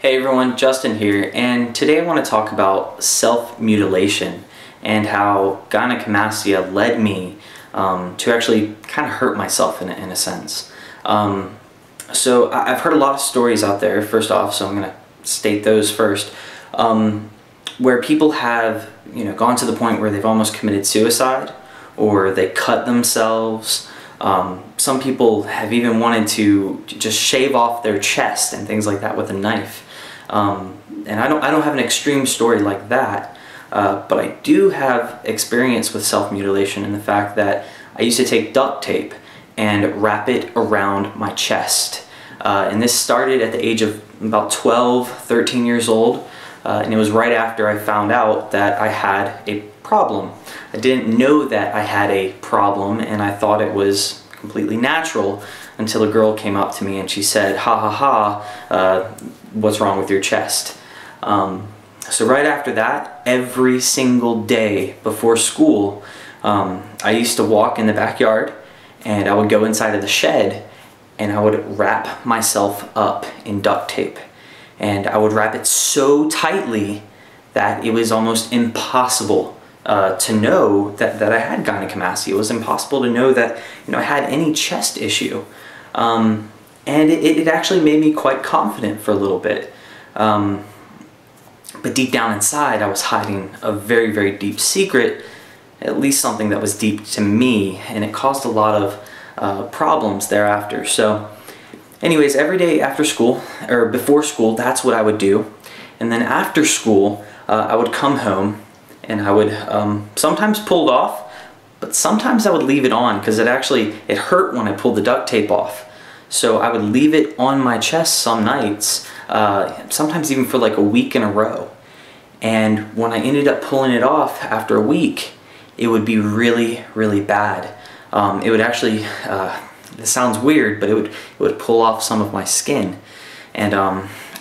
Hey everyone, Justin here, and today I want to talk about self-mutilation and how gynecomastia led me to actually kind of hurt myself in a sense. So I've heard a lot of stories out there, first off, so I'm going to state those first, where people have gone to the point where they've almost committed suicide or they cut themselves. Some people have even wanted to just shave off their chest and things like that with a knife. And I don't have an extreme story like that, but I do have experience with self-mutilation in the fact that I used to take duct tape and wrap it around my chest. And this started at the age of about 12, 13 years old, and it was right after I found out that I had a problem. I didn't know that I had a problem, and I thought it was completely natural until a girl came up to me and she said, "Ha ha ha, what's wrong with your chest?" So right after that, every single day before school, I used to walk in the backyard and I would go inside of the shed and I would wrap myself up in duct tape. And I would wrap it so tightly that it was almost impossible to know that I had gynecomastia. It was impossible to know that I had any chest issue. And it actually made me quite confident for a little bit. But deep down inside, I was hiding a very, very deep secret, at least something that was deep to me, and it caused a lot of problems thereafter. So anyways, every day after school, or before school, that's what I would do. And then after school, I would come home and I would sometimes pull it off, but sometimes I would leave it on because it hurt when I pulled the duct tape off. So I would leave it on my chest some nights, sometimes even for like a week in a row. And when I ended up pulling it off after a week, it would be really, really bad. It would actually, this sounds weird, but it would pull off some of my skin. And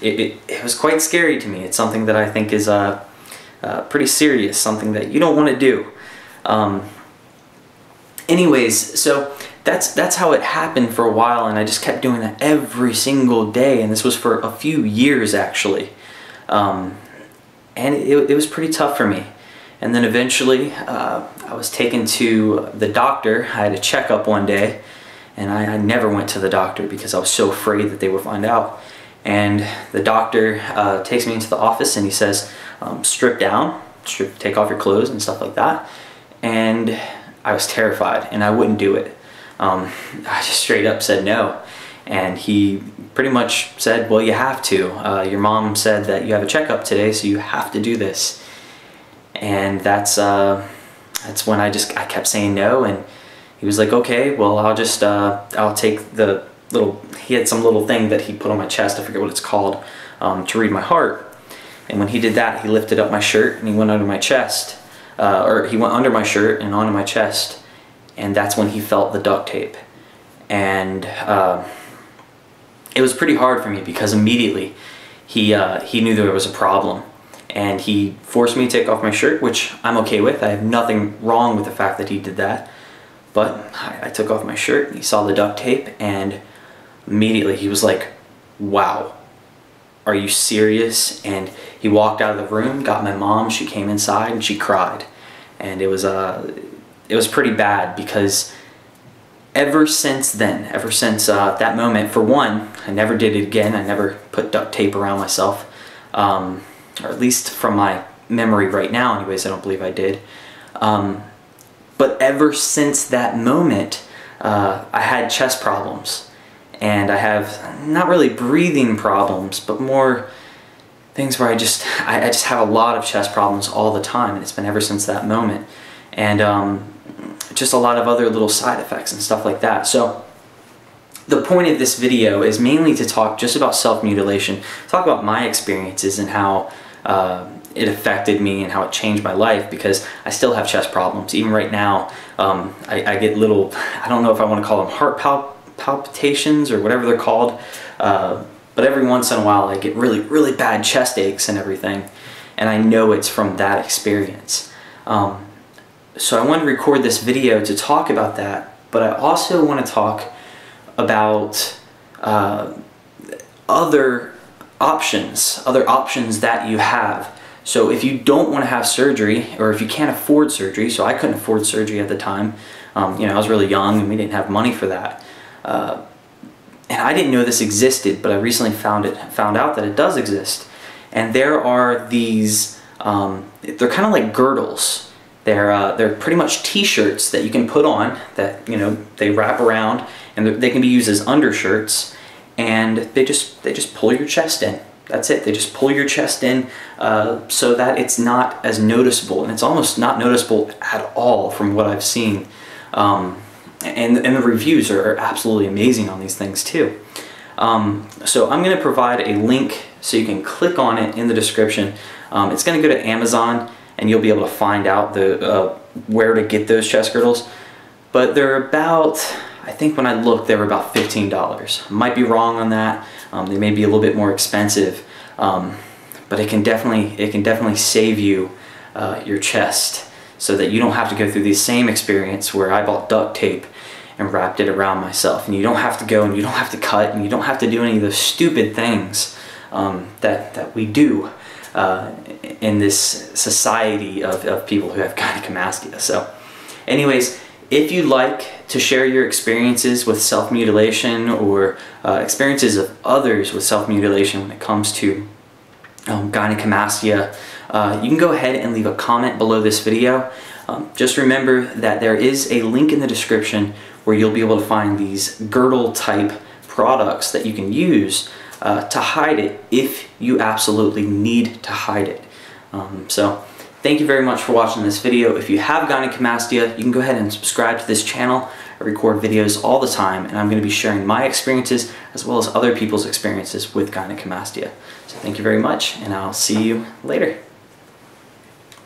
it was quite scary to me. It's something that I think is pretty serious, something that you don't want to do. Anyways, so that's how it happened for a while, and I just kept doing that every single day, and this was for a few years actually. And it was pretty tough for me. And then eventually I was taken to the doctor. I had a checkup one day, and I never went to the doctor because I was so afraid that they would find out. And the doctor takes me into the office and he says, strip down, take off your clothes and stuff like that. And I was terrified and I wouldn't do it. I just straight up said no. And he pretty much said, well, you have to. Your mom said that you have a checkup today, so you have to do this. And that's when I kept saying no, and he was like, okay, well, I'll take the he had some little thing that he put on my chest, I forget what it's called, to read my heart. And when he did that, he lifted up my shirt and he went under my chest, or he went under my shirt and onto my chest, and that's when he felt the duct tape. And it was pretty hard for me because immediately he knew there was a problem, and he forced me to take off my shirt, which I'm okay with. I have nothing wrong with the fact that he did that. But I took off my shirt and he saw the duct tape, and immediately he was like, wow, are you serious? And he walked out of the room, got my mom, she came inside and she cried. And it was pretty bad because ever since then, ever since that moment, for one, I never did it again. I never put duct tape around myself, or at least from my memory right now anyways, I don't believe I did. But ever since that moment, I had chest problems, and I have not really breathing problems, but more things where I just have a lot of chest problems all the time, and it's been ever since that moment. And just a lot of other little side effects and stuff like that. So the point of this video is mainly to talk just about self-mutilation, talk about my experiences and how it affected me and how it changed my life, because I still have chest problems. Even right now, I get little, I don't know if I want to call them heart palpitations or whatever they're called, but every once in a while I get really, really bad chest aches and everything, and I know it's from that experience. So I want to record this video to talk about that, but I also want to talk about other other options that you have. So if you don't want to have surgery, or if you can't afford surgery, so I couldn't afford surgery at the time, you know, I was really young and we didn't have money for that. And I didn't know this existed, but I recently found out that it does exist. And there are these, they're kind of like girdles. They're pretty much t-shirts that you can put on that, you know, they wrap around, and they can be used as undershirts, and they just pull your chest in. That's it. They just pull your chest in so that it's not as noticeable, and it's almost not noticeable at all from what I've seen. And the reviews are absolutely amazing on these things too. So I'm going to provide a link so you can click on it in the description. It's going to go to Amazon, and you'll be able to find out where to get those chest girdles. But they're about, I think when I looked, they were about $15. Might be wrong on that. They may be a little bit more expensive, but it can definitely save you your chest, so that you don't have to go through the same experience where I bought duct tape and wrapped it around myself, and you don't have to go and you don't have to cut and you don't have to do any of those stupid things that we do in this society of people who have gynecomastia. So anyways, if you'd like to share your experiences with self-mutilation, or experiences of others with self-mutilation when it comes to gynecomastia, you can go ahead and leave a comment below this video. Just remember that there is a link in the description where you'll be able to find these girdle type products that you can use to hide it if you absolutely need to hide it. So thank you very much for watching this video. If you have gynecomastia, you can go ahead and subscribe to this channel. I record videos all the time, and I'm going to be sharing my experiences as well as other people's experiences with gynecomastia. So thank you very much, and I'll see you later.